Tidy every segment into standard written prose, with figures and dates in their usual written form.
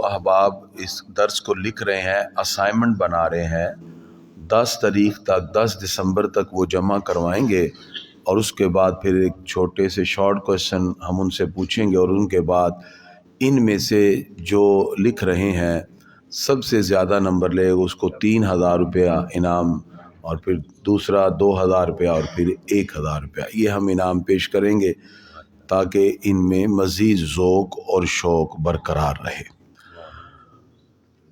احباب اس درس کو لکھ رہے ہیں، اسائنمنٹ بنا رہے ہیں، 10 تاریخ تک 10 دسمبر تک وہ جمع کروائیں گے، اور اس کے بعد پھر ایک چھوٹے سے شارٹ کویسچن ہم ان سے پوچھیں گے، اور ان کے بعد ان میں سے جو لکھ رہے ہیں سب سے زیادہ نمبر لے اس کو 3,000 روپیہ انعام، اور پھر دوسرا 2,000 روپیہ، اور پھر 1,000 روپیہ، یہ ہم انعام پیش کریں گے تاکہ ان میں مزید ذوق اور شوق برقرار رہے۔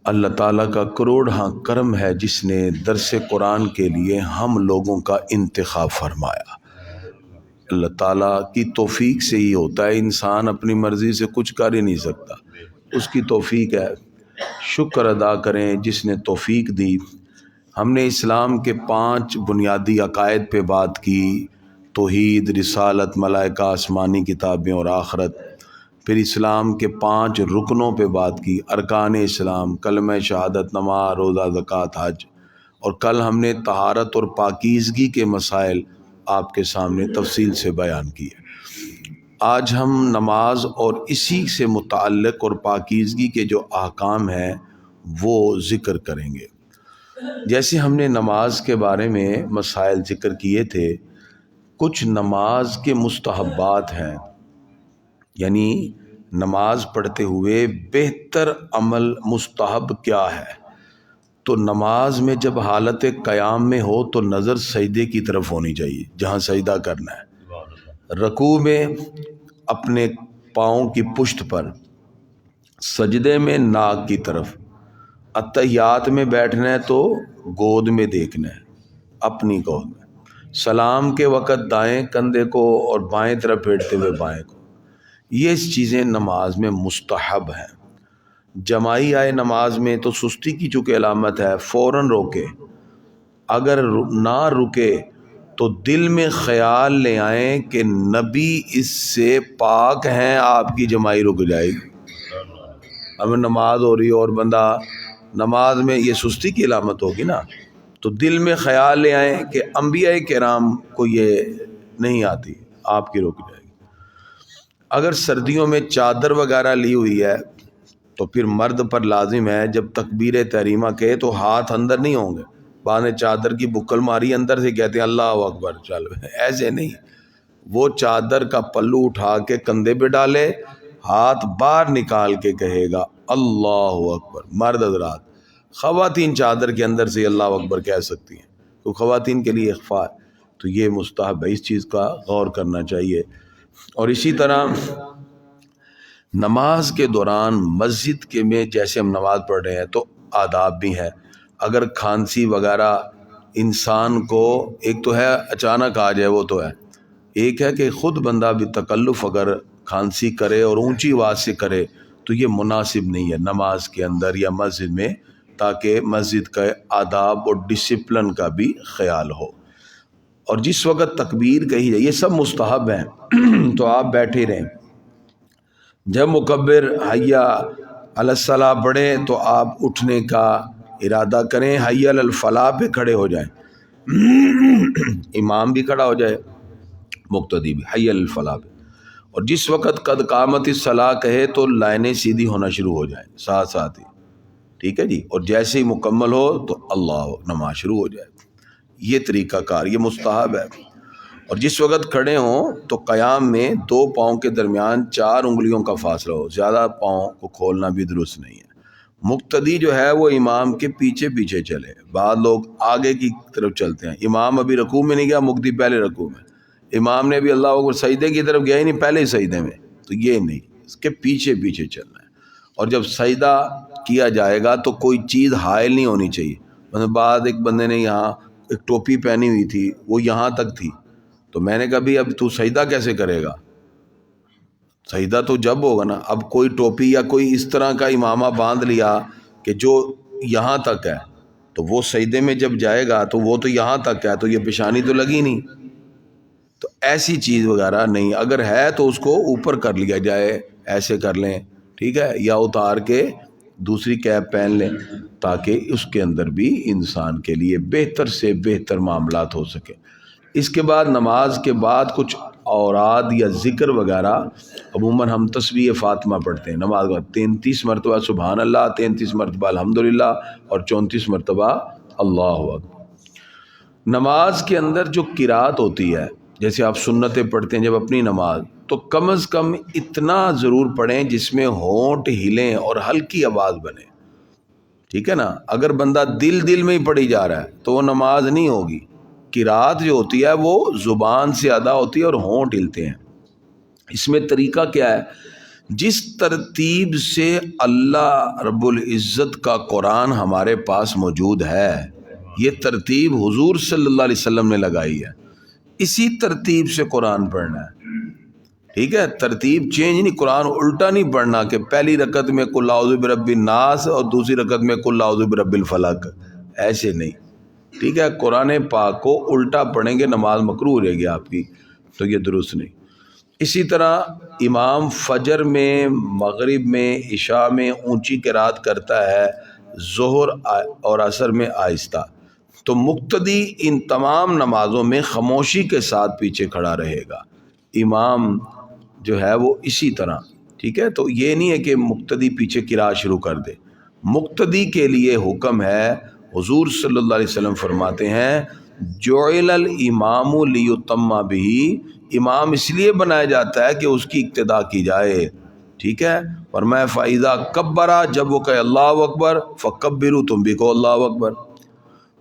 اللہ تعالیٰ کا کروڑ کرم ہے جس نے درس قرآن کے لیے ہم لوگوں کا انتخاب فرمایا۔ اللہ تعالیٰ کی توفیق سے ہی ہوتا ہے، انسان اپنی مرضی سے کچھ کر ہی نہیں سکتا، اس کی توفیق ہے۔ شکر ادا کریں جس نے توفیق دی۔ ہم نے اسلام کے 5 بنیادی عقائد پہ بات کی، توحید، رسالت، ملائکہ، آسمانی کتابیں اور آخرت۔ پھر اسلام کے 5 رکنوں پہ بات کی، ارکان اسلام، کلمہ شہادت، نماز، روزہ، زکوٰۃ، حج، اور کل ہم نے طہارت اور پاکیزگی کے مسائل آپ کے سامنے تفصیل سے بیان کیے۔ آج ہم نماز اور اسی سے متعلق اور پاکیزگی کے جو احکام ہیں وہ ذکر کریں گے۔ جیسے ہم نے نماز کے بارے میں مسائل ذکر کیے تھے، کچھ نماز کے مستحبات ہیں، یعنی نماز پڑھتے ہوئے بہتر عمل مستحب کیا ہے۔ تو نماز میں جب حالت قیام میں ہو تو نظر سجدے کی طرف ہونی چاہیے، جہاں سجدہ کرنا ہے۔ رکوع میں اپنے پاؤں کی پشت پر، سجدے میں ناک کی طرف، اتحیات میں بیٹھنا ہے تو گود میں دیکھنا ہے، اپنی گود میں۔ سلام کے وقت دائیں کندھے کو اور بائیں طرف پھیرتے ہوئے بائیں کو، یہ چیزیں نماز میں مستحب ہیں۔ جماعی آئے نماز میں تو سستی کی چونکہ علامت ہے، فوراً روکے، اگر نہ رکے تو دل میں خیال لے آئیں کہ نبی اس سے پاک ہیں، آپ کی جماعی رک جائے گی۔ اب نماز ہو رہی اور بندہ نماز میں، یہ سستی کی علامت ہوگی نا، تو دل میں خیال لے آئیں کہ انبیاء کرام کو یہ نہیں آتی، آپ کی رک جائے گی۔ اگر سردیوں میں چادر وغیرہ لی ہوئی ہے تو پھر مرد پر لازم ہے جب تکبیر تحریمہ کہے تو ہاتھ اندر نہیں ہوں گے۔ بعد نے چادر کی بکل ماری، اندر سے کہتے ہیں اللہ اکبر، چل ایسے نہیں، وہ چادر کا پلو اٹھا کے کندھے پہ ڈالے، ہاتھ باہر نکال کے کہے گا اللہ اکبر۔ مرد حضرات، خواتین چادر کے اندر سے اللہ اکبر کہہ سکتی ہیں، تو خواتین کے لیے اخفاء ہے، تو یہ مستحب ہے، اس چیز کا غور کرنا چاہیے۔ اور اسی طرح نماز کے دوران مسجد کے میں جیسے ہم نماز پڑھ رہے ہیں تو آداب بھی ہیں۔ اگر کھانسی وغیرہ انسان کو، ایک تو ہے اچانک آ جائے وہ تو ہے، ایک ہے کہ خود بندہ بھی تکلف اگر کھانسی کرے اور اونچی آواز سے کرے تو یہ مناسب نہیں ہے نماز کے اندر یا مسجد میں، تاکہ مسجد کا آداب اور ڈسپلن کا بھی خیال ہو۔ اور جس وقت تکبیر کہی جائے، یہ سب مستحب ہیں تو آپ بیٹھے رہیں۔ جب مکبر حی علی الصلاح پڑھے تو آپ اٹھنے کا ارادہ کریں، حی علی الفلاح پہ کھڑے ہو جائیں، امام بھی کھڑا ہو جائے، مقتدی بھی حی علی الفلاح پہ۔ اور جس وقت قد قامت الصلاح کہے تو لائنیں سیدھی ہونا شروع ہو جائیں ساتھ ساتھ ہی، ٹھیک ہے جی، اور جیسے ہی مکمل ہو تو اللہ، نماز شروع ہو جائے۔ یہ طریقہ کار، یہ مستحب ہے۔ اور جس وقت کھڑے ہوں تو قیام میں 2 پاؤں کے درمیان 4 انگلیوں کا فاصلہ ہو، زیادہ پاؤں کو کھولنا بھی درست نہیں ہے۔ مقتدی جو ہے وہ امام کے پیچھے پیچھے چلے، بعض لوگ آگے کی طرف چلتے ہیں، امام ابھی رکوع میں نہیں گیا، مقتدی پہلے رکوع میں، امام نے بھی اللہ اکبر سجدے کی طرف گیا ہی نہیں، پہلے ہی سجدے میں، تو یہ نہیں، اس کے پیچھے پیچھے چلنا ہے۔ اور جب سجدہ کیا جائے گا تو کوئی چیز حائل نہیں ہونی چاہیے، مثلا بعد ایک بندے نے یہاں ایک ٹوپی پہنی ہوئی تھی، وہ یہاں تک تھی، تو میں نے کہا بھی اب تو سجدہ کیسے کرے گا؟ سجدہ تو جب ہوگا نا۔ اب کوئی ٹوپی یا کوئی اس طرح کا امامہ باندھ لیا کہ جو یہاں تک ہے، تو وہ سجدے میں جب جائے گا تو وہ تو یہاں تک ہے، تو یہ پیشانی تو لگی نہیں، تو ایسی چیز وغیرہ نہیں، اگر ہے تو اس کو اوپر کر لیا جائے، ایسے کر لیں، ٹھیک ہے، یا اتار کے دوسری کیپ پہن لیں، تاکہ اس کے اندر بھی انسان کے لیے بہتر سے بہتر معاملات ہو سکے۔ اس کے بعد نماز کے بعد کچھ اوراد یا ذکر وغیرہ عموماً ہم تسبیح فاطمہ پڑھتے ہیں نماز کا 33 مرتبہ سبحان اللہ، 33 مرتبہ الحمدللہ اور 34 مرتبہ اللہ اکبر۔ نماز کے اندر جو قرات ہوتی ہے، جیسے آپ سنتیں پڑھتے ہیں جب اپنی نماز، تو کم از کم اتنا ضرور پڑھیں جس میں ہونٹ ہلیں اور ہلکی آواز بنے، ٹھیک ہے نا۔ اگر بندہ دل میں ہی پڑھی جا رہا ہے تو وہ نماز نہیں ہوگی۔ قرات جو ہوتی ہے وہ زبان سے ادا ہوتی ہے اور ہونٹ ہلتے ہیں۔ اس میں طریقہ کیا ہے؟ جس ترتیب سے اللہ رب العزت کا قرآن ہمارے پاس موجود ہے، یہ ترتیب حضور صلی اللہ علیہ وسلم نے لگائی ہے، اسی ترتیب سے قرآن پڑھنا ہے، ٹھیک ہے۔ ترتیب چینج نہیں، قرآن الٹا نہیں پڑھنا کہ پہلی رکعت میں قل اعوذ برب الناس اور دوسری رکعت میں قل اعوذ برب الفلق، ایسے نہیں، ٹھیک ہے۔ قرآن پاک کو الٹا پڑھیں گے نماز مکروہ رہے گی آپ کی، تو یہ درست نہیں۔ اسی طرح امام فجر میں، مغرب میں، عشاء میں اونچی قرات کرتا ہے، ظہر اور عصر میں آہستہ، تو مقتدی ان تمام نمازوں میں خاموشی کے ساتھ پیچھے کھڑا رہے گا، امام جو ہے وہ اسی طرح، ٹھیک ہے۔ تو یہ نہیں ہے کہ مقتدی پیچھے قرات شروع کر دے، مقتدی کے لیے حکم ہے۔ حضور صلی اللہ علیہ وسلم فرماتے ہیں جعل الامام لیتم بہ، امام اس لیے بنایا جاتا ہے کہ اس کی اقتداء کی جائے، ٹھیک ہے۔ فرمایا فاذا کبر، جب وہ کہے اللہ اکبر، فکبروا، تم بھی کہو اللہ اکبر،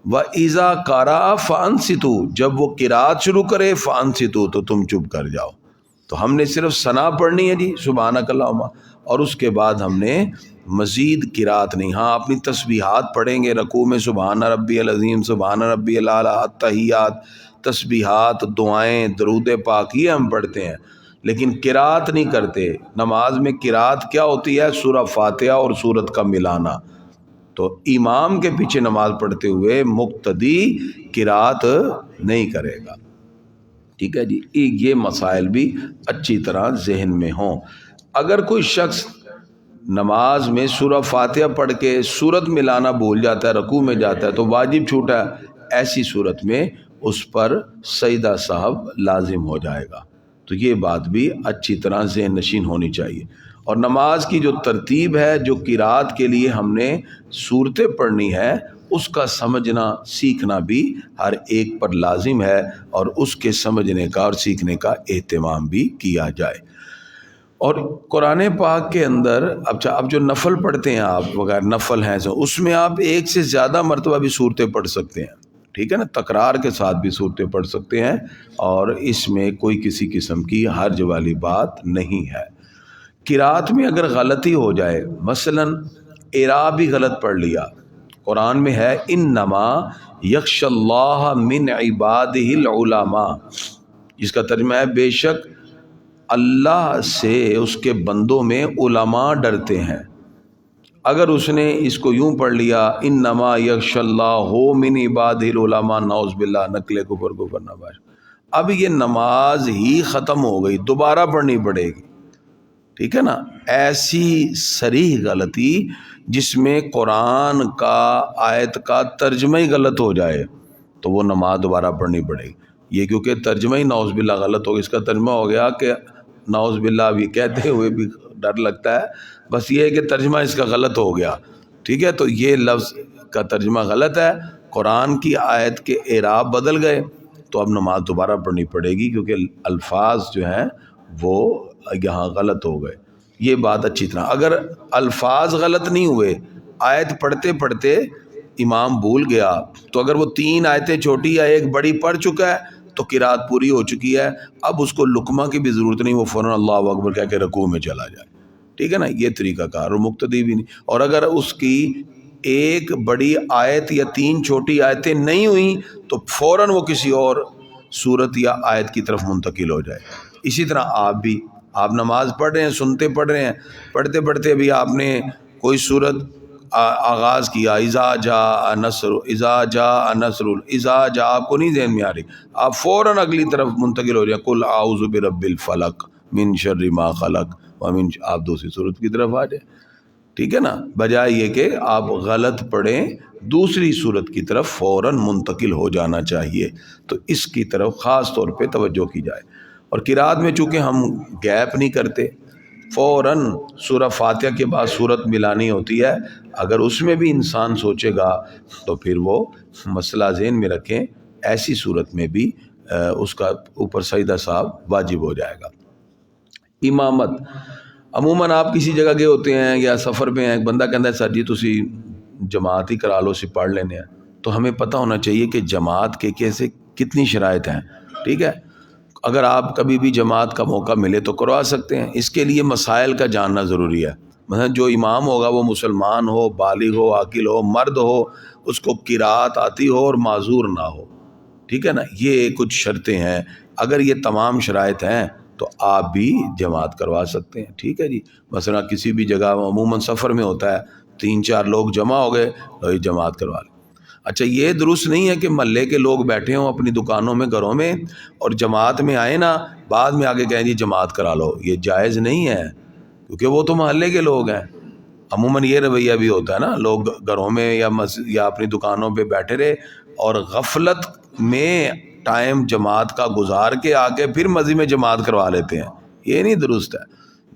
واذا قرأ فانصتوا، جب وہ قرات شروع کرے فانصتوا، تو تم چپ کر جاؤ۔ تو ہم نے صرف ثنا پڑھنی ہے جی سبحانک اللہم، اور اس کے بعد ہم نے مزید قرات نہیں۔ ہاں اپنی تسبیحات پڑھیں گے، رکوع میں سبحان ربی العظیم، سبحان ربی الاعلی، التحیات، تسبیحات، دعائیں، درود پاک، یہ ہم پڑھتے ہیں، لیکن قرات نہیں کرتے۔ نماز میں قرات کیا ہوتی ہے؟ سورہ فاتحہ اور سورت کا ملانا۔ تو امام کے پیچھے نماز پڑھتے ہوئے مقتدی قرات نہیں کرے گا، ٹھیک ہے جی۔ یہ مسائل بھی اچھی طرح ذہن میں ہوں۔ اگر کوئی شخص نماز میں سورہ فاتحہ پڑھ کے سورت ملانا بھول جاتا ہے، رکوع میں جاتا ہے، تو واجب چھوٹا ہے، ایسی صورت میں اس پر سجدہ سہو لازم ہو جائے گا۔ تو یہ بات بھی اچھی طرح ذہن نشین ہونی چاہیے۔ اور نماز کی جو ترتیب ہے، جو قرات کے لیے ہم نے صورتیں پڑھنی ہے، اس کا سمجھنا سیکھنا بھی ہر ایک پر لازم ہے، اور اس کے سمجھنے کا اور سیکھنے کا اہتمام بھی کیا جائے۔ اور قرآن پاک کے اندر اب جو نفل پڑھتے ہیں آپ وغیر نفل ہیں، اس میں آپ ایک سے زیادہ مرتبہ بھی صورتیں پڑھ سکتے ہیں، ٹھیک ہے نا، تکرار کے ساتھ بھی صورتیں پڑھ سکتے ہیں، اور اس میں کوئی کسی قسم کی حرج والی بات نہیں ہے۔ قرات میں اگر غلطی ہو جائے، مثلا اعراب بھی غلط پڑھ لیا، قرآن میں ہے انما یخشی اللہ من عبادہ العلماء، جس کا ترجمہ ہے بے شک اللہ سے اس کے بندوں میں علماء ڈرتے ہیں۔ اگر اس نے اس کو یوں پڑھ لیا انما یخشی اللہ من عبادہ العلماء، نعوذ باللہ، نقل کفر نباش، اب یہ نماز ہی ختم ہو گئی، دوبارہ پڑھنی پڑے گی، ٹھیک ہے نا۔ ایسی صریح غلطی جس میں قرآن کا آیت کا ترجمہ ہی غلط ہو جائے تو وہ نماز دوبارہ پڑھنی پڑے گی۔ یہ کیونکہ ترجمہ ہی نعوذ باللہ غلط ہو گیا، اس کا ترجمہ ہو گیا کہ نعوذ باللہ، اب یہ کہتے ہوئے بھی ڈر لگتا ہے، بس یہ ہے کہ ترجمہ اس کا غلط ہو گیا، ٹھیک ہے۔ تو یہ لفظ کا ترجمہ غلط ہے، قرآن کی آیت کے اعراب بدل گئے، تو اب نماز دوبارہ پڑھنی پڑے گی، کیونکہ الفاظ جو ہیں وہ یہاں غلط ہو گئے۔ یہ بات اچھی طرح، اگر الفاظ غلط نہیں ہوئے، آیت پڑھتے پڑھتے امام بھول گیا، تو اگر وہ 3 آیتیں چھوٹی یا 1 بڑی پڑھ چکا ہے تو قرات پوری ہو چکی ہے، اب اس کو لقمہ کی بھی ضرورت نہیں، وہ فوراً اللہ اکبر کہہ کے رکوع میں چلا جائے، ٹھیک ہے نا۔ یہ طریقہ کار، اور مقتدی بھی نہیں۔ اور اگر اس کی 1 بڑی آیت یا 3 چھوٹی آیتیں نہیں ہوئیں تو فوراً وہ کسی اور سورت یا آیت کی طرف منتقل ہو جائے۔ اسی طرح آپ نماز پڑھ رہے ہیں، سنتے پڑھ رہے ہیں، پڑھتے پڑھتے ابھی آپ نے کوئی سورت آغاز کیا، اذا جاء نصر، اذا جاء نصر، اذا جاء، آپ کو نہیں ذہن میں آ رہی، آپ فوراً اگلی طرف منتقل ہو جائیں، قل اعوذ برب الفلق من شر ما خلق ومن، آپ دوسری سورت کی طرف آ جائیں، ٹھیک ہے نا، بجائے یہ کہ آپ غلط پڑھیں، دوسری سورت کی طرف فوراً منتقل ہو جانا چاہیے۔ تو اس کی طرف خاص طور پہ توجہ کی جائے۔ اور قرات میں چونکہ ہم گیپ نہیں کرتے، فوراً سورہ فاتحہ کے بعد سورت ملانی ہوتی ہے، اگر اس میں بھی انسان سوچے گا تو پھر وہ مسئلہ ذہن میں رکھیں، ایسی صورت میں بھی اس کا اوپر سجدہ صاحب واجب ہو جائے گا۔ امامت، عموماً آپ کسی جگہ گئے ہوتے ہیں یا سفر پہ ہیں، ایک بندہ کہتا ہے سر جی تسی جماعت ہی کرا لو، سی پڑھ لینے ہیں، تو ہمیں پتہ ہونا چاہیے کہ جماعت کے کیسے کتنی شرائط ہیں، ٹھیک ہے؟ اگر آپ کبھی بھی جماعت کا موقع ملے تو کروا سکتے ہیں، اس کے لیے مسائل کا جاننا ضروری ہے۔ مثلا جو امام ہوگا وہ مسلمان ہو، بالغ ہو، عاقل ہو، مرد ہو، اس کو قرات آتی ہو اور معذور نہ ہو، ٹھیک ہے نا؟ یہ کچھ شرطیں ہیں، اگر یہ تمام شرائط ہیں تو آپ بھی جماعت کروا سکتے ہیں، ٹھیک ہے جی۔ مثلا کسی بھی جگہ عموماً سفر میں ہوتا ہے، 3-4 لوگ جمع ہو گئے تو یہ جماعت کروا لیں۔ اچھا یہ درست نہیں ہے کہ محلے کے لوگ بیٹھے ہوں اپنی دکانوں میں، گھروں میں، اور جماعت میں آئے نا بعد میں آگے کہیں جی جماعت کرا لو، یہ جائز نہیں ہے، کیونکہ وہ تو محلے کے لوگ ہیں۔ عموماً یہ رویہ بھی ہوتا ہے نا، لوگ گھروں میں یا اپنی دکانوں پہ بیٹھے رہے اور غفلت میں ٹائم جماعت کا گزار کے آ کے پھر مسجد میں جماعت کروا لیتے ہیں، یہ نہیں درست ہے۔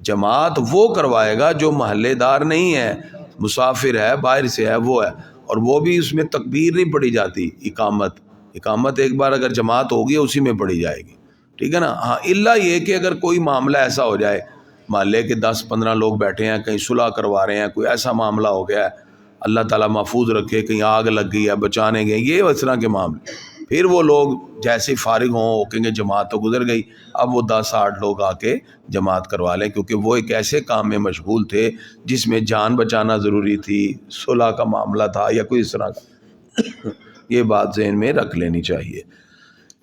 جماعت وہ کروائے گا جو محلے دار نہیں ہے، مسافر ہے، باہر سے ہے، وہ ہے، اور وہ بھی اس میں تکبیر نہیں پڑھی جاتی، اقامت ایک بار اگر جماعت ہوگی اسی میں پڑھی جائے گی، ٹھیک ہے نا؟ ہاں الا یہ کہ اگر کوئی معاملہ ایسا ہو جائے، محلے کے 10-15 لوگ بیٹھے ہیں، کہیں صلح کروا رہے ہیں، کوئی ایسا معاملہ ہو گیا ہے، اللہ تعالیٰ محفوظ رکھے، کہیں آگ لگ گئی ہے، بچانے گئے، یہ اس طرح کے معاملے، پھر وہ لوگ جیسے فارغ ہوں کہیں گے جماعت تو گزر گئی، اب وہ 10-8 لوگ آ کے جماعت کروا لیں، کیونکہ وہ ایک ایسے کام میں مشغول تھے جس میں جان بچانا ضروری تھی، صلح کا معاملہ تھا یا کوئی اس طرح کا، یہ بات ذہن میں رکھ لینی چاہیے۔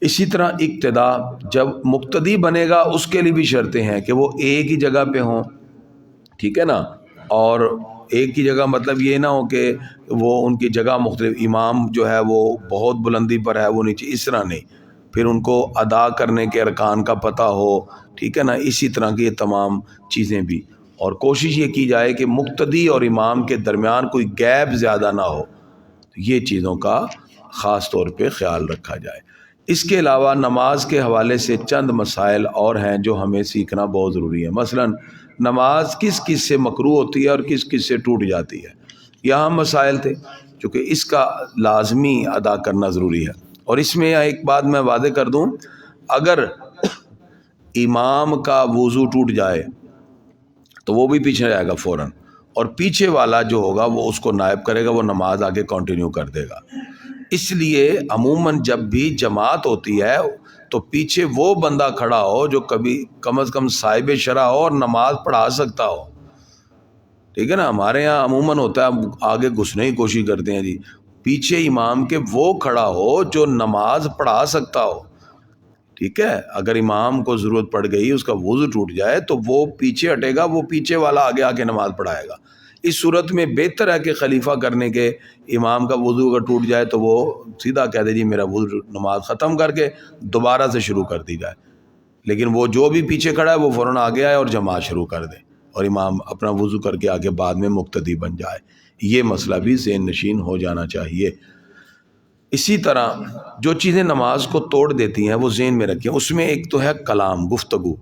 اسی طرح اقتدا، جب مقتدی بنے گا اس کے لیے بھی شرطیں ہیں کہ وہ ایک ہی جگہ پہ ہوں، ٹھیک ہے نا؟ اور ایک ہی جگہ مطلب یہ نہ ہو کہ وہ ان کی جگہ مختلف، امام جو ہے وہ بہت بلندی پر ہے وہ نیچے، اس طرح نہیں، پھر ان کو ادا کرنے کے ارکان کا پتہ ہو، ٹھیک ہے نا؟ اسی طرح کی یہ تمام چیزیں بھی، اور کوشش یہ کی جائے کہ مقتدی اور امام کے درمیان کوئی گیپ زیادہ نہ ہو، یہ چیزوں کا خاص طور پہ خیال رکھا جائے۔ اس کے علاوہ نماز کے حوالے سے چند مسائل اور ہیں جو ہمیں سیکھنا بہت ضروری ہے۔ مثلا نماز کس کس سے مکروہ ہوتی ہے اور کس کس سے ٹوٹ جاتی ہے، یہاں مسائل تھے، چونکہ اس کا لازمی ادا کرنا ضروری ہے۔ اور اس میں ایک بات میں واضح کر دوں، اگر امام کا وضو ٹوٹ جائے تو وہ بھی پیچھے جائے گا فوراً، اور پیچھے والا جو ہوگا وہ اس کو نائب کرے گا، وہ نماز آگے کنٹینیو کر دے گا۔ اس لیے عموماً جب بھی جماعت ہوتی ہے تو پیچھے وہ بندہ کھڑا ہو جو کبھی کم از کم صاحب شرع ہو اور نماز پڑھا سکتا ہو، ٹھیک ہے نا؟ ہمارے یہاں عموماً ہوتا ہے آگے گھسنے کی کوشش کرتے ہیں جی، پیچھے امام کے وہ کھڑا ہو جو نماز پڑھا سکتا ہو، ٹھیک ہے؟ اگر امام کو ضرورت پڑ گئی، اس کا وضو ٹوٹ جائے تو وہ پیچھے ہٹے گا، وہ پیچھے والا آگے آ کے نماز پڑھائے گا۔ اس صورت میں بہتر ہے کہ خلیفہ کرنے کے امام کا وضو اگر ٹوٹ جائے تو وہ سیدھا کہہ دے جی میرا وضو، نماز ختم کر کے دوبارہ سے شروع کر دی جائے، لیکن وہ جو بھی پیچھے کھڑا ہے وہ فوراً آگے آئے اور جماعت شروع کر دے، اور امام اپنا وضو کر کے آگے بعد میں مقتدی بن جائے، یہ مسئلہ بھی ذہن نشین ہو جانا چاہیے۔ اسی طرح جو چیزیں نماز کو توڑ دیتی ہیں وہ ذہن میں رکھیں، اس میں ایک تو ہے کلام، گفتگو۔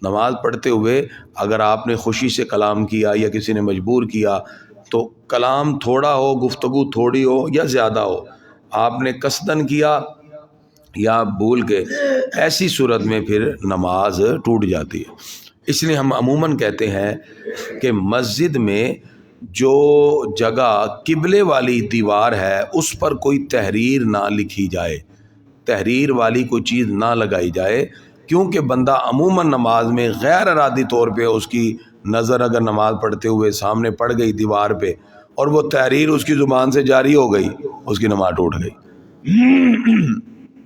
نماز پڑھتے ہوئے اگر آپ نے خوشی سے کلام کیا یا کسی نے مجبور کیا تو کلام تھوڑا ہو، گفتگو تھوڑی ہو یا زیادہ ہو، آپ نے قصدن کیا یا بھول کے، ایسی صورت میں پھر نماز ٹوٹ جاتی ہے۔ اس لیے ہم عموماً کہتے ہیں کہ مسجد میں جو جگہ قبلے والی دیوار ہے اس پر کوئی تحریر نہ لکھی جائے، تحریر والی کوئی چیز نہ لگائی جائے، کیونکہ بندہ عموماً نماز میں غیر ارادی طور پہ اس کی نظر اگر نماز پڑھتے ہوئے سامنے پڑ گئی دیوار پہ اور وہ تحریر اس کی زبان سے جاری ہو گئی، اس کی نماز ٹوٹ گئی۔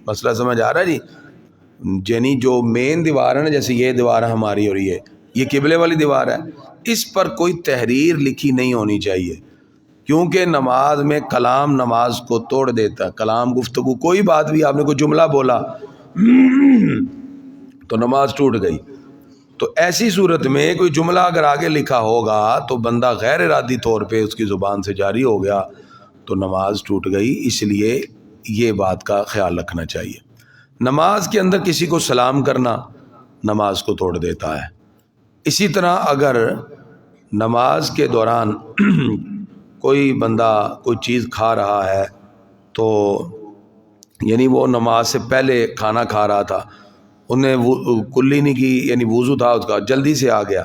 مسئلہ سمجھ آ رہا ہے جی؟ یعنی جو مین دیوار ہے نا، جیسے یہ دیوار ہماری اور یہ قبلے والی دیوار ہے، اس پر کوئی تحریر لکھی نہیں ہونی چاہیے، کیونکہ نماز میں کلام نماز کو توڑ دیتا ہے۔ کلام، گفتگو، کوئی بات بھی آپ نے کوئی جملہ بولا تو نماز ٹوٹ گئی۔ تو ایسی صورت میں کوئی جملہ اگر آگے لکھا ہوگا تو بندہ غیر ارادی طور پہ اس کی زبان سے جاری ہو گیا تو نماز ٹوٹ گئی، اس لیے یہ بات کا خیال رکھنا چاہیے۔ نماز کے اندر کسی کو سلام کرنا نماز کو توڑ دیتا ہے۔ اسی طرح اگر نماز کے دوران کوئی بندہ کوئی چیز کھا رہا ہے تو یعنی وہ نماز سے پہلے کھانا کھا رہا تھا، انہیں کلی نہیں کی، یعنی وضو تھا اس کا، جلدی سے آ گیا،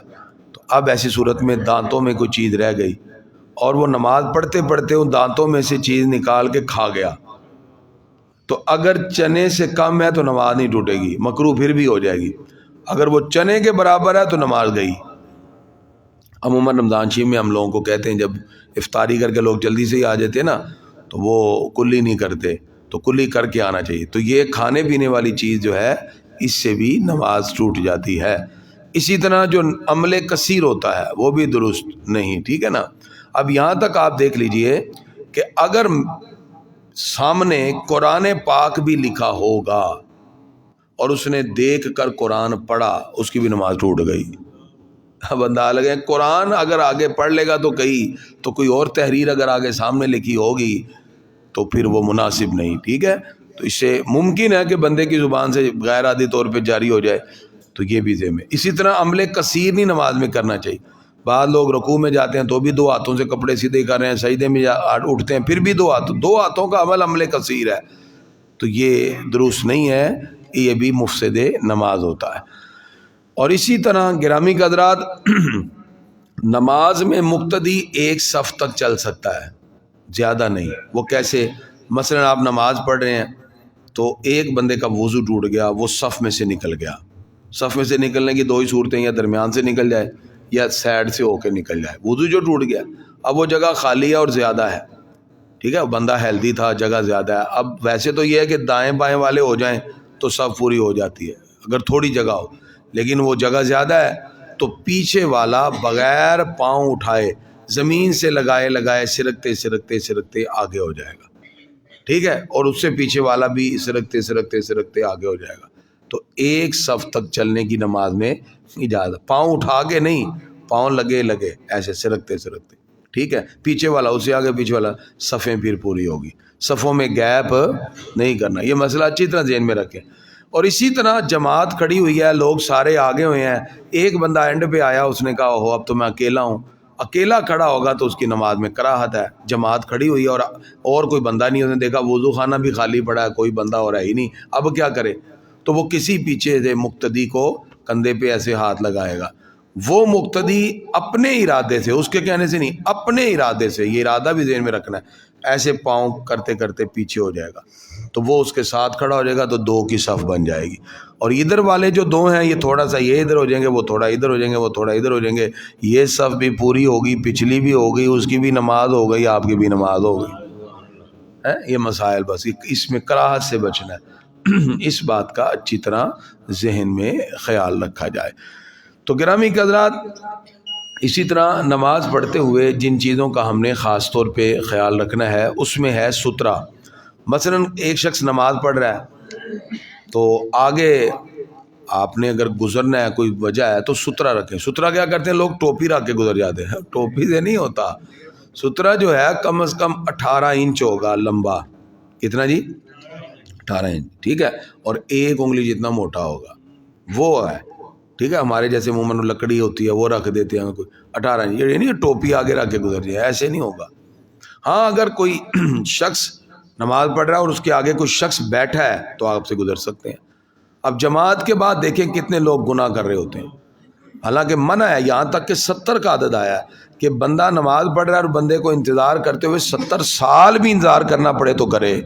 تو اب ایسی صورت میں دانتوں میں کوئی چیز رہ گئی اور وہ نماز پڑھتے پڑھتے ان دانتوں میں سے چیز نکال کے کھا گیا، تو اگر چنے سے کم ہے تو نماز نہیں ٹوٹے گی، مکروہ پھر بھی ہو جائے گی۔ اگر وہ چنے کے برابر ہے تو نماز گئی۔ عموماً رمضان شریف میں ہم لوگوں کو کہتے ہیں جب افطاری کر کے لوگ جلدی سے ہی آ جاتے ہیں نا تو وہ کلی نہیں کرتے، تو کلی کر کے آنا چاہیے۔ تو یہ کھانے پینے والی چیز جو ہے اس سے بھی نماز ٹوٹ جاتی ہے۔ اسی طرح جو عمل کثیر ہوتا ہے وہ بھی درست نہیں، ٹھیک ہے نا۔ اب یہاں تک آپ دیکھ لیجئے کہ اگر سامنے قرآن پاک بھی لکھا ہوگا اور اس نے دیکھ کر قرآن پڑھا، اس کی بھی نماز ٹوٹ گئی۔ اب اندازہ لگے قرآن اگر آگے پڑھ لے گا تو کہیں، تو کوئی اور تحریر اگر آگے سامنے لکھی ہوگی تو پھر وہ مناسب نہیں، ٹھیک ہے۔ تو اس سے ممکن ہے کہ بندے کی زبان سے غیر عادی طور پہ جاری ہو جائے، تو یہ بھی ذہن میں۔ اسی طرح عمل کثیر نہیں نماز میں کرنا چاہیے۔ بعض لوگ رکوع میں جاتے ہیں تو بھی دو ہاتھوں سے کپڑے سیدھے کر رہے ہیں، سجدے میں اٹھتے ہیں پھر بھی دو ہاتھوں کا عمل کثیر ہے، تو یہ درست نہیں ہے، یہ بھی مفسد نماز ہوتا ہے۔ اور اسی طرح گرامی حضرات، نماز میں مقتدی ایک صف تک چل سکتا ہے، زیادہ نہیں۔ وہ کیسے؟ مثلا آپ نماز پڑھ رہے ہیں تو ایک بندے کا وضو ٹوٹ گیا، وہ صف میں سے نکل گیا۔ صف میں سے نکلنے کی دو ہی صورتیں، یا درمیان سے نکل جائے یا سائڈ سے ہو کے نکل جائے۔ وضو جو ٹوٹ گیا، اب وہ جگہ خالی ہے اور زیادہ ہے، ٹھیک ہے، بندہ ہیلدی تھا، جگہ زیادہ ہے۔ اب ویسے تو یہ ہے کہ دائیں بائیں والے ہو جائیں تو صف پوری ہو جاتی ہے اگر تھوڑی جگہ ہو، لیکن وہ جگہ زیادہ ہے تو پیچھے والا بغیر پاؤں اٹھائے زمین سے لگائے سرکتے آگے ہو جائے گا، ٹھیک ہے، اور اس سے پیچھے والا بھی سرکتے آگے ہو جائے گا۔ تو ایک صف تک چلنے کی نماز میں اجازت، پاؤں اٹھا کے نہیں، پاؤں لگے ایسے سرکتے، ٹھیک ہے، پیچھے والا اس سے آگے، پیچھے والا، صفیں پھر پوری ہوگی۔ صفوں میں گیپ نہیں کرنا، یہ مسئلہ اچھی طرح ذہن میں رکھیں۔ اور اسی طرح جماعت کھڑی ہوئی ہے، لوگ سارے آگے ہوئے ہیں، ایک بندہ اینڈ پہ آیا، اس نے کہا اب تو میں اکیلا ہوں، اکیلا کھڑا ہوگا تو اس کی نماز میں کراہت ہے۔ جماعت کھڑی ہوئی ہے اور کوئی بندہ نہیں، اس نے دیکھا وضو خانہ بھی خالی پڑا ہے، کوئی بندہ اور ہے ہی نہیں، اب کیا کرے؟ تو وہ کسی پیچھے سے مقتدی کو کندھے پہ ایسے ہاتھ لگائے گا۔ وہ مقتدی اپنے ارادے سے، اس کے کہنے سے نہیں، اپنے ارادے سے، یہ ارادہ بھی ذہن میں رکھنا ہے، ایسے پاؤں کرتے پیچھے ہو جائے گا، تو وہ اس کے ساتھ کھڑا ہو جائے گا، تو دو کی صف بن جائے گی۔ اور ادھر والے جو دو ہیں، یہ تھوڑا سا یہ ادھر ہو جائیں گے، وہ تھوڑا ادھر ہو جائیں گے، وہ تھوڑا ادھر ہو جائیں گے، یہ صف بھی پوری ہوگی، پچھلی بھی ہوگی، اس کی بھی نماز ہو گئی، آپ کی بھی نماز ہو گئی۔ یہ مسائل، بس اس میں کراہت سے بچنا ہے، اس بات کا اچھی طرح ذہن میں خیال رکھا جائے۔ تو گرامی حضرات، اسی طرح نماز پڑھتے ہوئے جن چیزوں کا ہم نے خاص طور پہ خیال رکھنا ہے اس میں ہے سترہ۔ مثلا ایک شخص نماز پڑھ رہا ہے تو آگے آپ نے اگر گزرنا ہے، کوئی وجہ ہے تو سترہ رکھیں۔ سترہ کیا کرتے ہیں لوگ؟ ٹوپی رکھ کے گزر جاتے ہیں، ٹوپی سے نہیں ہوتا۔ سترہ جو ہے کم از کم 18 انچ ہوگا لمبا، کتنا جی؟ 18 انچ، ٹھیک ہے، اور ایک انگلی جتنا موٹا ہوگا، وہ ہے، ٹھیک ہے۔ ہمارے جیسے عموماً لکڑی ہوتی ہے وہ رکھ دیتے ہیں، کوئی 18 انچ، یہ نہیں ٹوپی آگے رکھ کے گزر جائے، ایسے نہیں ہوگا۔ ہاں اگر کوئی شخص نماز پڑھ رہا ہے اور اس کے آگے کوئی شخص بیٹھا ہے تو آپ سے گزر سکتے ہیں۔ اب جماعت کے بعد دیکھیں کتنے لوگ گناہ کر رہے ہوتے ہیں، حالانکہ منع ہے، یہاں تک کہ 70 کا عدد آیا ہے کہ بندہ نماز پڑھ رہا ہے اور بندے کو انتظار کرتے ہوئے 70 سال بھی انتظار کرنا پڑے تو کرے۔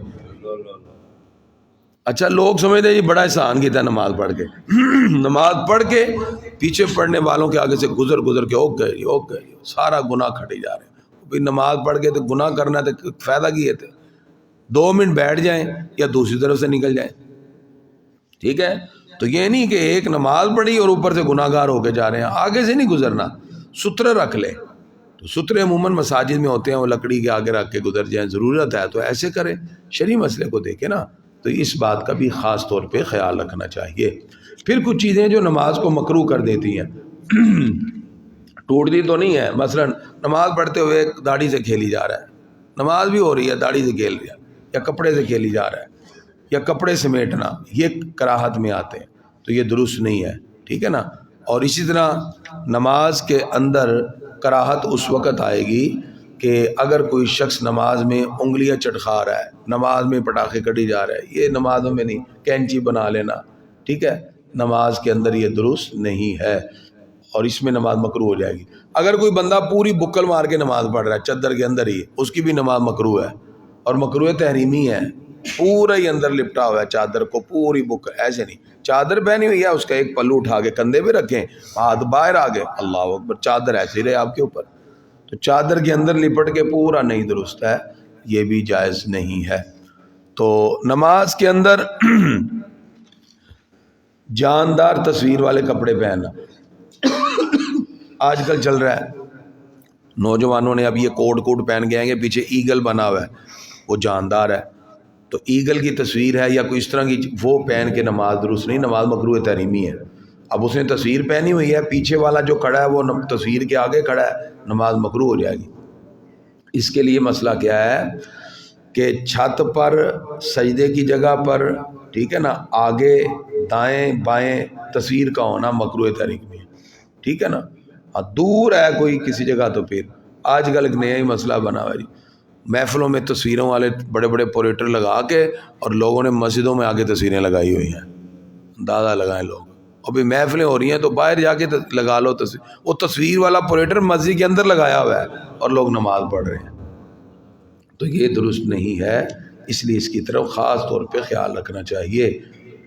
اچھا لوگ سمجھتے ہیں جی بڑا احسان کیتا ہے نماز پڑھ کے، نماز پڑھ کے پیچھے پڑھنے والوں کے آگے سے گزر کے اوک گئے، سارا گناہ کھٹے جا رہے ہیں۔ پھر نماز پڑھ کے تو گناہ کرنا تو فائدہ کی ہے؟ 2 منٹ بیٹھ جائیں یا دوسری طرف سے نکل جائیں، ٹھیک ہے۔ تو یہ نہیں کہ ایک نماز پڑھی اور اوپر سے گناہ گار ہو کے جا رہے ہیں، آگے سے نہیں گزرنا، سترے رکھ لے۔ تو سترے عموماً مساجد میں ہوتے ہیں، وہ لکڑی کے آگے رکھ کے گزر جائیں، ضرورت ہے تو ایسے کریں، شرعی مسئلے کو دیکھیں نا۔ تو اس بات کا بھی خاص طور پہ خیال رکھنا چاہیے۔ پھر کچھ چیزیں جو نماز کو مکروہ کر دیتی ہیں، ٹوٹتی تو نہیں ہے، مثلا نماز پڑھتے ہوئے داڑھی سے کھیلی جا رہا ہے، نماز بھی ہو رہی ہے، داڑھی سے کھیل رہا ہے، یا کپڑے سے کھیلی جا رہا ہے، یا کپڑے سمیٹنا، یہ کراہت میں آتے ہیں، تو یہ درست نہیں ہے، ٹھیک ہے نا. اور اسی طرح نماز کے اندر کراہت اس وقت آئے گی کہ اگر کوئی شخص نماز میں انگلیاں چٹخا رہا ہے، نماز میں پٹاخے کٹی جا رہا ہے، یہ نمازوں میں نہیں، کینچی بنا لینا، ٹھیک ہے، نماز کے اندر یہ درست نہیں ہے اور اس میں نماز مکروہ ہو جائے گی. اگر کوئی بندہ پوری بکل مار کے نماز پڑھ رہا ہے چادر کے اندر ہی، اس کی بھی نماز مکروہ ہے اور مکروہ تحریمی ہے. پورا ہی اندر لپٹا ہوا ہے چادر کو، پوری بک ایسے نہیں، چادر پہنی ہوئی ہے، اس کا ایک پلو اٹھا کے کندھے پہ رکھیں، ہاتھ باہر آگے، اللہ اکبر، چادر ایسے ہی رہے آپ کے اوپر. تو چادر کے اندر لپٹ کے پورا نہیں درست ہے، یہ بھی جائز نہیں ہے. تو نماز کے اندر جاندار تصویر والے کپڑے پہننا آج کل چل رہا ہے. نوجوانوں نے اب یہ کوٹ پہن کے آئیں گے، پیچھے ایگل بنا ہوا ہے، وہ جاندار ہے. تو ایگل کی تصویر ہے یا کوئی اس طرح کی، وہ پہن کے نماز درست نہیں، نماز مکروہ تحریمی ہے. اب اس نے تصویر پہنی ہوئی ہے، پیچھے والا جو کھڑا ہے وہ تصویر کے آگے کھڑا ہے، نماز مکروہ ہو جائے گی. اس کے لیے مسئلہ کیا ہے کہ چھت پر سجدے کی جگہ پر، ٹھیک ہے نا، آگے دائیں بائیں تصویر کا ہونا مکروہ تحریمی ہے، ٹھیک ہے نا. دور ہے کوئی کسی جگہ تو پھر آج کل ایک نیا ہی مسئلہ بنا ہوا ہے جی، محفلوں میں تصویروں والے بڑے بڑے پوریٹر لگا کے اور لوگوں نے مسجدوں میں آگے تصویریں لگائی ہوئی ہیں. اندازہ لگائیں لوگ، ابھی محفلیں ہو رہی ہیں تو باہر جا کے لگا لو تصویر. وہ تصویر والا پوریٹر مسجد کے اندر لگایا ہوا ہے اور لوگ نماز پڑھ رہے ہیں، تو یہ درست نہیں ہے. اس لیے اس کی طرف خاص طور پہ خیال رکھنا چاہیے،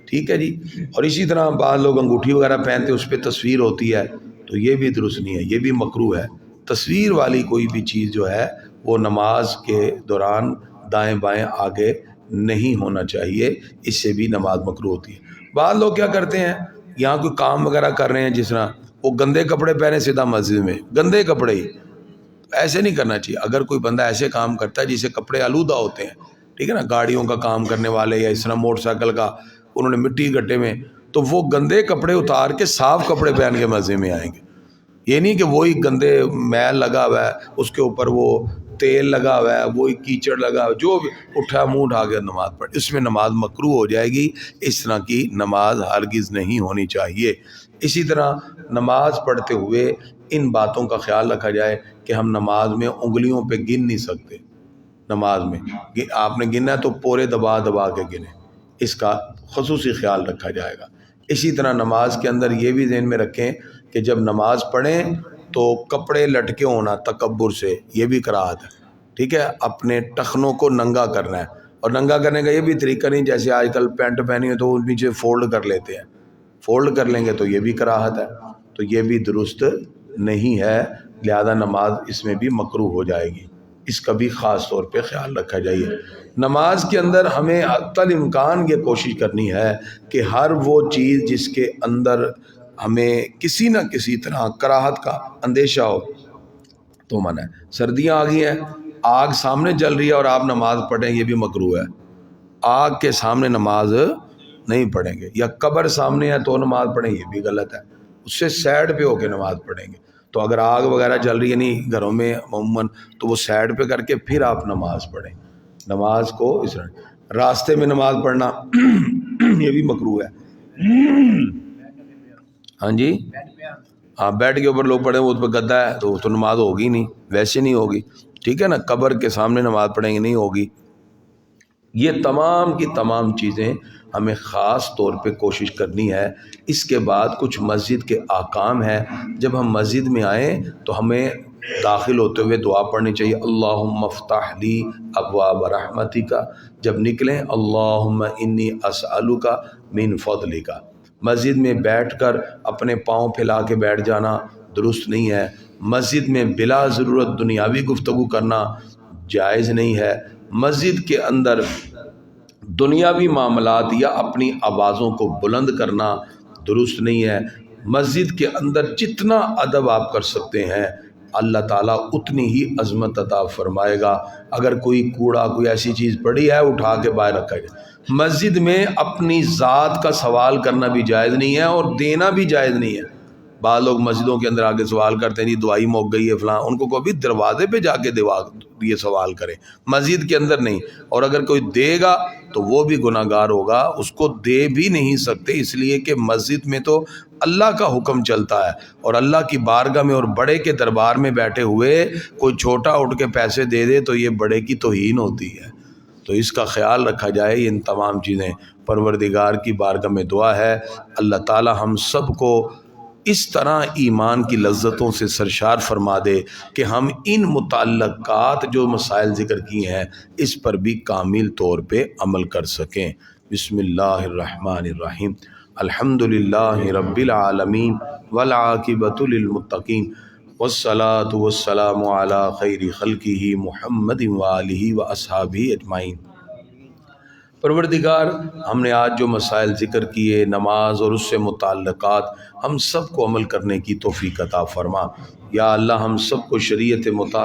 ٹھیک ہے جی. اور اسی طرح بعض لوگ انگوٹھی وغیرہ پہنتے اس پہ تصویر ہوتی ہے، تو یہ بھی درست نہیں ہے، یہ بھی مکروہ ہے. تصویر والی کوئی بھی چیز جو ہے وہ نماز کے دوران دائیں بائیں آگے نہیں ہونا چاہیے، اس سے بھی نماز مکروہ ہوتی ہے. بعض لوگ کیا کرتے ہیں، یہاں کوئی کام وغیرہ کر رہے ہیں، جس طرح وہ گندے کپڑے پہنے سیدھا مسجد میں، گندے کپڑے ہی، ایسے نہیں کرنا چاہیے. اگر کوئی بندہ ایسے کام کرتا ہے جسے کپڑے آلودہ ہوتے ہیں، ٹھیک ہے نا، گاڑیوں کا کام کرنے والے یا اس طرح موٹر سائیکل کا، انہوں نے مٹی گڈھے میں، تو وہ گندے کپڑے اتار کے صاف کپڑے پہن کے مسجد میں آئیں گے. یہ نہیں کہ وہی گندے میل لگا ہوا ہے، اس کے اوپر وہ تیل لگا ہوا ہے، وہی کیچڑ لگا ہوا ہے، جو بھی اٹھا منہ اٹھا کے نماز پڑھ، اس میں نماز مکروہ ہو جائے گی. اس طرح کی نماز ہرگز نہیں ہونی چاہیے. اسی طرح نماز پڑھتے ہوئے ان باتوں کا خیال رکھا جائے کہ ہم نماز میں انگلیوں پہ گن نہیں سکتے. نماز میں آپ نے گننا ہے تو پورے دبا دبا کے گنے، اس کا خصوصی خیال رکھا جائے گا. اسی طرح نماز کے اندر یہ بھی ذہن میں رکھیں کہ جب نماز پڑھیں تو کپڑے لٹکے ہونا تکبر سے، یہ بھی کراہت ہے، ٹھیک ہے. اپنے ٹخنوں کو ننگا کرنا ہے، اور ننگا کرنے کا یہ بھی طریقہ نہیں جیسے آج کل پینٹ پہنی ہے تو وہ نیچے فولڈ کر لیتے ہیں، فولڈ کر لیں گے تو یہ بھی کراہت ہے، تو یہ بھی درست نہیں ہے. لہذا نماز اس میں بھی مکروہ ہو جائے گی، اس کا بھی خاص طور پہ خیال رکھا جائے. نماز کے اندر ہمیں حتی الامکان یہ کوشش کرنی ہے کہ ہر وہ چیز جس کے اندر ہمیں کسی نہ کسی طرح کراہت کا اندیشہ ہو تو منع ہے. سردیاں آ گئی ہیں، آگ سامنے جل رہی ہے اور آپ نماز پڑھیں، یہ بھی مکروہ ہے. آگ کے سامنے نماز نہیں پڑھیں گے، یا قبر سامنے ہے تو نماز پڑھیں، یہ بھی غلط ہے. اس سے سائڈ پہ ہو کے نماز پڑھیں گے. تو اگر آگ وغیرہ جل رہی ہے نہیں گھروں میں عموماً، تو وہ سائڈ پہ کر کے پھر آپ نماز پڑھیں. نماز کو اس طرح راستے میں نماز پڑھنا یہ بھی مکروہ ہے. ہاں جی، ہاں، بیڈ کے اوپر لوگ پڑھیں، وہ اس پہ گدا ہے تو نماز ہوگی نہیں، ویسے نہیں ہوگی، ٹھیک ہے نا. قبر کے سامنے نماز پڑھیں گے، نہیں ہوگی. یہ تمام کی تمام چیزیں ہمیں خاص طور پہ کوشش کرنی ہے. اس کے بعد کچھ مسجد کے احکام ہیں. جب ہم مسجد میں آئیں تو ہمیں داخل ہوتے ہوئے دعا پڑھنی چاہیے، اللہم افتح لی ابواب رحمتک. جب نکلیں اللہم انی اسألک من فضلک. مسجد میں بیٹھ کر اپنے پاؤں پھیلا کے بیٹھ جانا درست نہیں ہے. مسجد میں بلا ضرورت دنیاوی گفتگو کرنا جائز نہیں ہے. مسجد کے اندر دنیاوی معاملات یا اپنی آوازوں کو بلند کرنا درست نہیں ہے. مسجد کے اندر جتنا ادب آپ کر سکتے ہیں اللہ تعالیٰ اتنی ہی عظمت عطا فرمائے گا. اگر کوئی کوڑا کوئی ایسی چیز پڑی ہے اٹھا کے باہر رکھا جائے. مسجد میں اپنی ذات کا سوال کرنا بھی جائز نہیں ہے اور دینا بھی جائز نہیں ہے. بعض لوگ مسجدوں کے اندر آگے سوال کرتے ہیں جی دعائی موک گئی ہے فلاں، ان کو کبھی دروازے پہ جا کے یہ سوال کریں، مسجد کے اندر نہیں۔ اور اگر کوئی دے گا تو وہ بھی گناہ گار ہوگا، اس کو دے بھی نہیں سکتے، اس لیے کہ مسجد میں تو اللہ کا حکم چلتا ہے، اور اللہ کی بارگاہ میں اور بڑے کے دربار میں بیٹھے ہوئے کوئی چھوٹا اٹھ کے پیسے دے دے تو یہ بڑے کی توہین ہوتی ہے۔ تو اس کا خیال رکھا جائے، ان تمام چیزیں۔ پروردگار کی بارگاہ میں دعا ہے اللہ تعالی ہم سب کو اس طرح ایمان کی لذتوں سے سرشار فرما دے کہ ہم ان متعلقات جو مسائل ذکر کیے ہیں اس پر بھی کامل طور پہ عمل کر سکیں۔ بسم اللہ الرحمن الرحیم، الحمد للہ رب العالمین والعاقبۃ للمتقین والصلاة والسلام علی خیر خلقہ محمد وآلہ واصحابہ اجمعین۔ پروردگار ہم نے آج جو مسائل ذکر کیے، نماز اور اس سے متعلقات، ہم سب کو عمل کرنے کی توفیق عطا فرما۔ یا اللہ ہم سب کو شریعت مطابق